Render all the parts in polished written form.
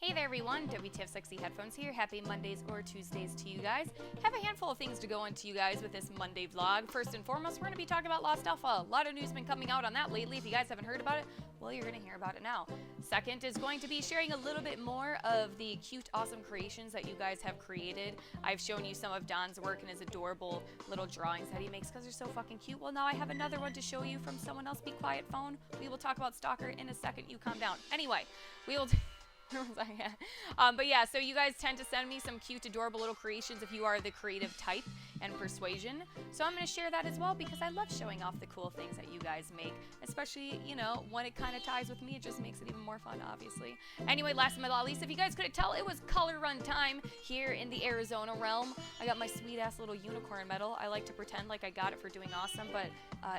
Hey there everyone, WTFSexyHeadphones here. Happy Mondays or Tuesdays to you guys. Have a handful of things to go into you guys with this Monday vlog. First and foremost, we're going to be talking about Lost Alpha. A lot of news been coming out on that lately. If you guys haven't heard about it, well, you're going to hear about it now. Second is going to be sharing a little bit more of the cute, awesome creations that you guys have created. I've shown you some of Don's work and his adorable little drawings that he makes because they're so fucking cute. Well, now I have another one to show you from someone else. Be quiet, phone. We will talk about Stalker in a second. You calm down. Anyway, we will... but yeah, so you guys tend to send me some cute, adorable little creations if you are the creative type and persuasion. So I'm going to share that as well because I love showing off the cool things that you guys make, especially, you know, when it kind of ties with me. It just makes it even more fun, obviously. Anyway, last but not least, if you guys couldn't tell, it was color run time here in the Arizona realm. I got my sweet-ass little unicorn medal. I like to pretend like I got it for doing awesome, but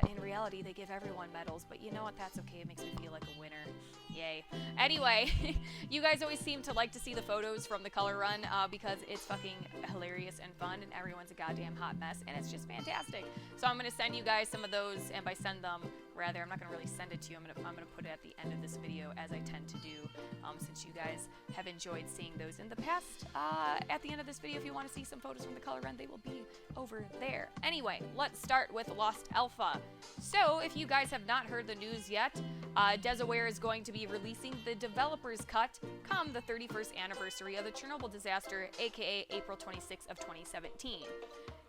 in reality, they give everyone medals. But you know what? That's okay. It makes me feel like a winner. Yay. Anyway, you guys always seem to like to see the photos from the color run because it's fucking hilarious and fun, and everyone's a goddamn hot mess, and it's just fantastic. So I'm going to send you guys some of those, and by send them, rather, I'm not going to really send it to you. I'm going to put it at the end of this video, as I tend to do, since you guys have enjoyed seeing those in the past. At the end of this video, if you want to see some photos from the color run, they will be over there. Anyway, let's start with Lost Alpha. So, if you guys have not heard the news yet, Desaware is going to be releasing the developer's cut come the 31st anniversary of the Chernobyl disaster, aka April 26th of 2017.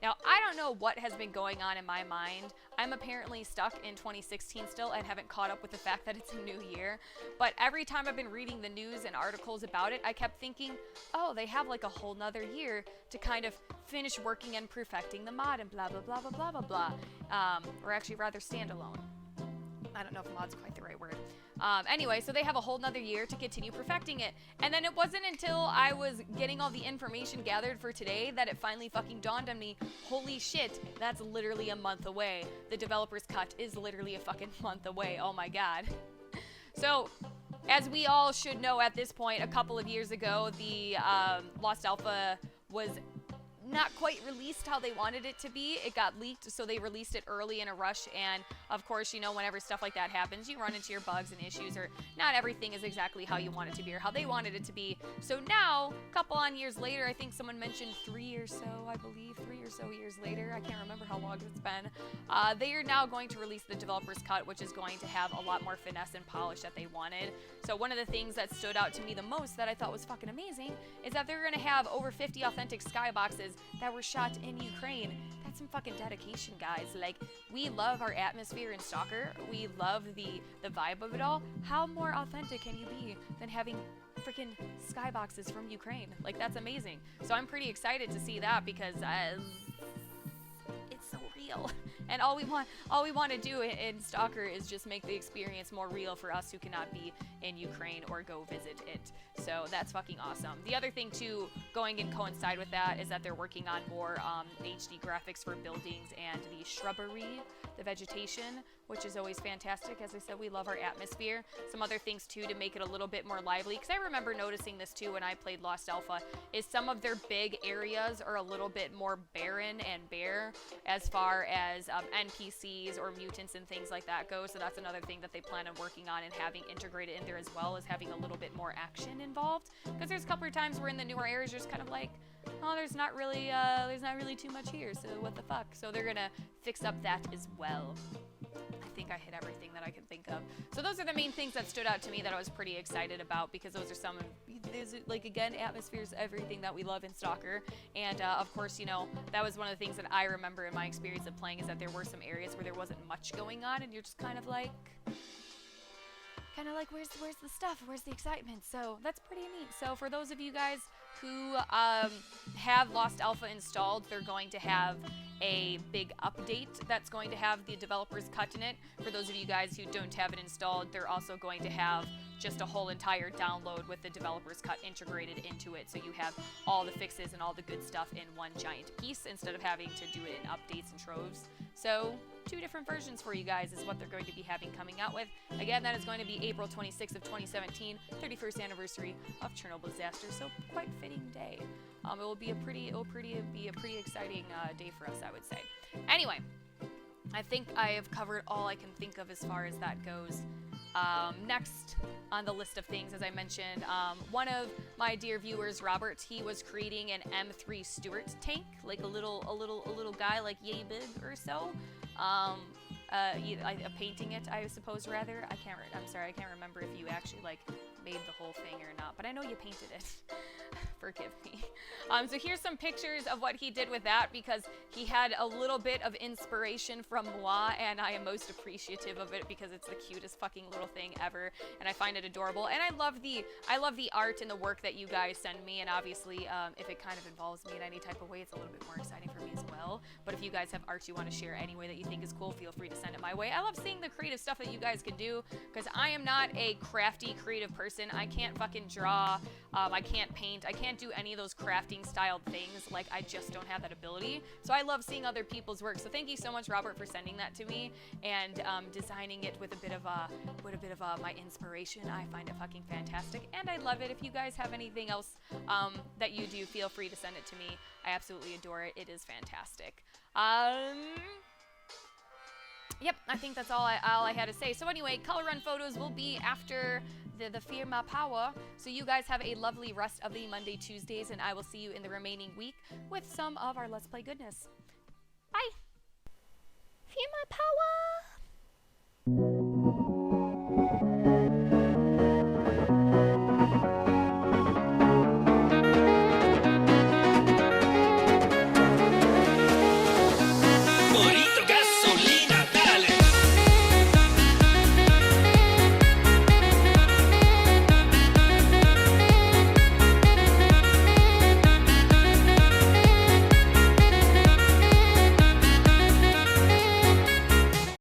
Now, I don't know what has been going on in my mind. I'm apparently stuck in 2016 still and haven't caught up with the fact that it's a new year. But every time I've been reading the news and articles about it, I kept thinking, oh, they have like a whole nother year to kind of finish working and perfecting the mod and blah, blah, blah, blah, blah, blah, blah. Or actually rather standalone. I don't know if mod's quite the right word. Anyway, so they have a whole nother year to continue perfecting it. And then it wasn't until I was getting all the information gathered for today that it finally fucking dawned on me, holy shit, that's literally a month away. The developer's cut is literally a fucking month away. Oh my god. So, as we all should know at this point, a couple of years ago, the Lost Alpha was not quite released how they wanted it to be. It got leaked, so they released it early in a rush, and of course, you know, whenever stuff like that happens, you run into your bugs and issues, or not everything is exactly how you want it to be or how they wanted it to be. So now, a couple on years later, I think someone mentioned 3 or so, I believe, 3 or so years later, I can't remember how long it's been, they are now going to release the developer's cut, which is going to have a lot more finesse and polish that they wanted. So one of the things that stood out to me the most that I thought was fucking amazing is that they're going to have over 50 authentic skyboxes that were shot in Ukraine. That's some fucking dedication, guys. Like, we love our atmosphere in Stalker. We love the vibe of it all. How more authentic can you be than having freaking skyboxes from Ukraine? Like, that's amazing. So I'm pretty excited to see that because it's so real. And all we want to do in Stalker is just make the experience more real for us who cannot be in Ukraine or go visit it. So that's fucking awesome. The other thing too, going and coincide with that, is that they're working on more HD graphics for buildings and the shrubbery, the vegetation, which is always fantastic. As I said, we love our atmosphere. Some other things too to make it a little bit more lively, because I remember noticing this too when I played Lost Alpha, is some of their big areas are a little bit more barren and bare as far as NPCs or mutants and things like that go. So that's another thing that they plan on working on and having integrated in there, as well as having a little bit more action involved. Because there's a couple of times where in the newer areas you're just kind of like, oh, there's not really too much here, so what the fuck. So they're gonna fix up that as well. I think I hit everything that I can think of. So those are the main things that stood out to me that I was pretty excited about, because those are some of, like, again, atmospheres, everything that we love in Stalker. And of course, you know, that was one of the things that I remember in my experience of playing, is that there were some areas where there wasn't much going on, and you're just kind of like, where's the stuff? Where's the excitement? So that's pretty neat. So for those of you guys who have Lost Alpha installed, they're going to have a big update that's going to have the developer's cut in it. For those of you guys who don't have it installed, they're also going to have just a whole entire download with the developer's cut integrated into it, so you have all the fixes and all the good stuff in one giant piece instead of having to do it in updates and troves. So 2 different versions for you guys is what they're going to be having coming out with. Again, that is going to be April 26th of 2017, 31st anniversary of Chernobyl disaster. So quite fitting day. It will be a pretty exciting day for us, I would say. Anyway, I think I have covered all I can think of as far as that goes. Next on the list of things, as I mentioned, one of my dear viewers, Robert, he was creating an M3 Stuart tank, like a little guy, like yay big or so. Painting it, I suppose, rather. I'm sorry, I can't remember if you actually, like, made the whole thing or not, but I know you painted it. Forgive me. So here's some pictures of what he did with that, because he had a little bit of inspiration from moi, and I am most appreciative of it because it's the cutest fucking little thing ever, and I find it adorable. And I love the art and the work that you guys send me, and obviously, if it kind of involves me in any type of way, it's a little bit more exciting for me as well. But if you guys have art you want to share any way that you think is cool, feel free to send it my way. I love seeing the creative stuff that you guys can do, because I am not a crafty, creative person. I can't fucking draw. I can't paint. I can't do any of those crafting styled things. Like, I just don't have that ability. So I love seeing other people's work. So thank you so much, Robert, for sending that to me and designing it with a bit of my inspiration. I find it fucking fantastic, and I love it. If you guys have anything else that you do, feel free to send it to me. I absolutely adore it. It is fantastic. Yep, I think that's all I had to say. So anyway, color run photos will be after the Firma Power. So you guys have a lovely rest of the Monday, Tuesdays, and I will see you in the remaining week with some of our Let's Play goodness. Bye! Firma Power!